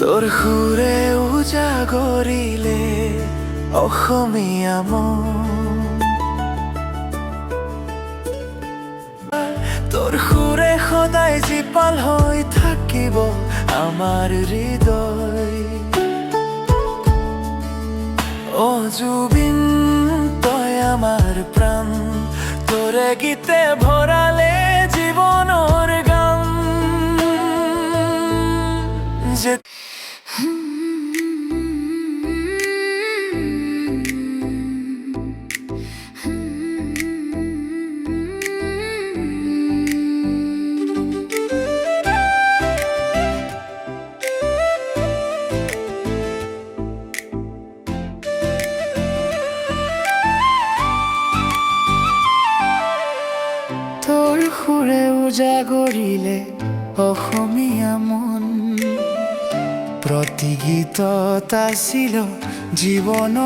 তোৰ সুৰে উজাগৰিলে অসমীয়া মন, তোৰ সুৰে সদায় জীপাল হৈ থাকিব আমাৰ হৃদয়। অ জুবিন তই আমাৰ প্ৰাণ, তোৰে গীতে ভৰালে জীৱনৰ গান। যে তোৰ সুৰে উজাগৰিলে অসমীয়া মন, প্ৰতি গীতত আছিল জীৱন।